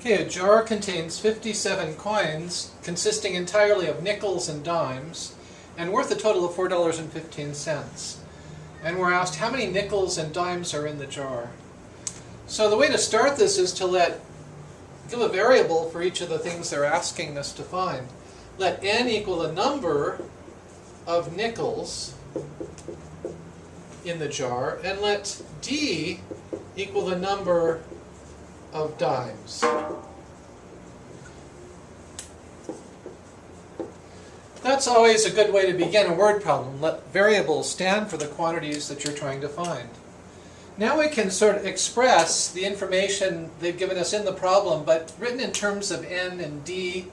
Okay, a jar contains 57 coins consisting entirely of nickels and dimes and worth a total of $4.15. And we're asked how many nickels and dimes are in the jar. So the way to start this is to give a variable for each of the things they're asking us to find. Let n equal the number of nickels in the jar, and let d equal the number of dimes. That's always a good way to begin a word problem. Let variables stand for the quantities that you're trying to find. Now we can sort of express the information they've given us in the problem, but written in terms of n and d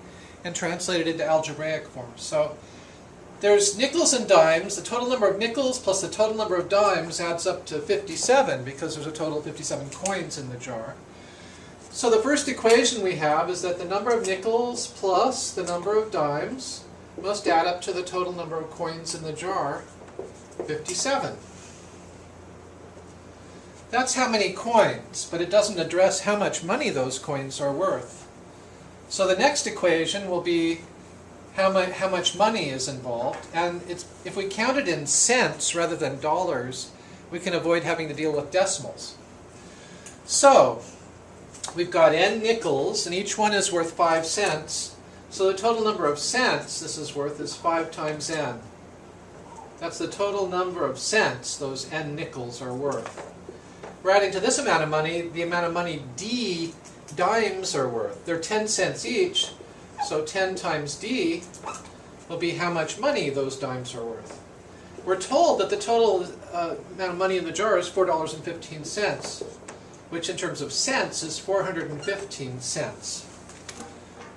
and translated into algebraic form. So there's nickels and dimes. The total number of nickels plus the total number of dimes adds up to 57 because there's a total of 57 coins in the jar. So the first equation we have is that the number of nickels plus the number of dimes must add up to the total number of coins in the jar, 57. That's how many coins, but it doesn't address how much money those coins are worth. So the next equation will be how much money is involved, and if we count it in cents rather than dollars, we can avoid having to deal with decimals. So we've got n nickels, and each one is worth 5 cents. So the total number of cents this is worth is 5 times n. That's the total number of cents those n nickels are worth. We're adding to this amount of money the amount of money d dimes are worth. They're 10 cents each, so 10 times d will be how much money those dimes are worth. We're told that the total amount of money in the jar is $4.15, which in terms of cents is 415 cents.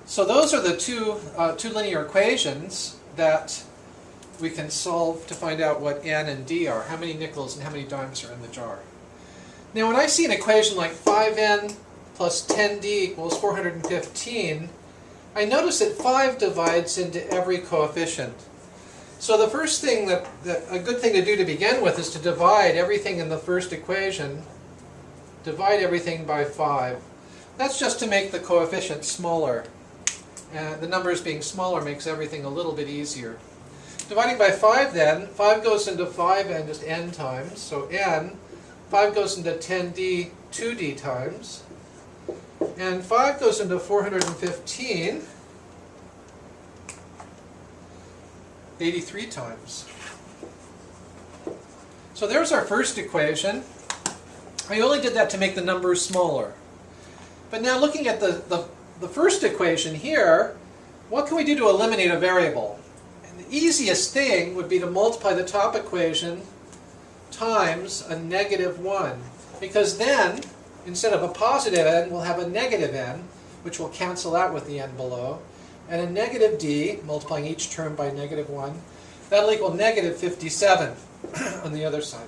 So those are the two linear equations that we can solve to find out what n and d are, how many nickels and how many dimes are in the jar. Now when I see an equation like 5n plus 10d equals 415, I notice that 5 divides into every coefficient. So the first thing a good thing to do to begin with is to divide everything in the first equation. Divide everything by 5. That's just to make the coefficient smaller. And the numbers being smaller makes everything a little bit easier. Dividing by 5 then, 5 goes into 5n just n times, so n. 5 goes into 10d 2d times. And 5 goes into 415 83 times. So there's our first equation. I only did that to make the numbers smaller. But now looking at the first equation here, what can we do to eliminate a variable? And the easiest thing would be to multiply the top equation times a negative 1. Because then, instead of a positive n, we'll have a negative n, which will cancel out with the n below. And a negative d, multiplying each term by negative 1, that'll equal negative 57 on the other side.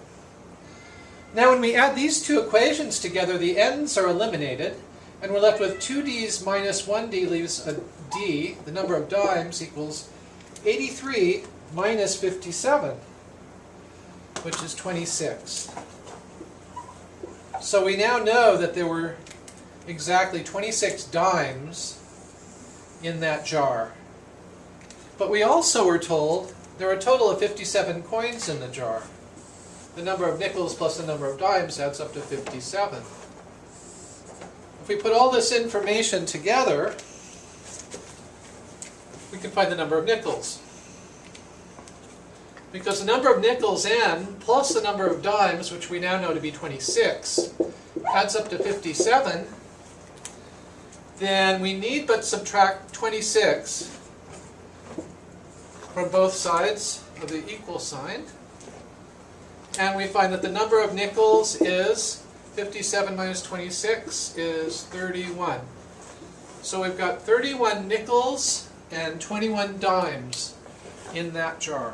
Now when we add these two equations together, the n's are eliminated, and we're left with 2d's minus 1d leaves a d. The number of dimes equals 83 minus 57, which is 26. So we now know that there were exactly 26 dimes in that jar. But we also were told there are a total of 57 coins in the jar. The number of nickels plus the number of dimes adds up to 57. If we put all this information together, we can find the number of nickels. Because the number of nickels n plus the number of dimes, which we now know to be 26, adds up to 57, then we need but subtract 26 from both sides of the equal sign. And we find that the number of nickels is 57 minus 26 is 31. So we've got 31 nickels and 21 dimes in that jar.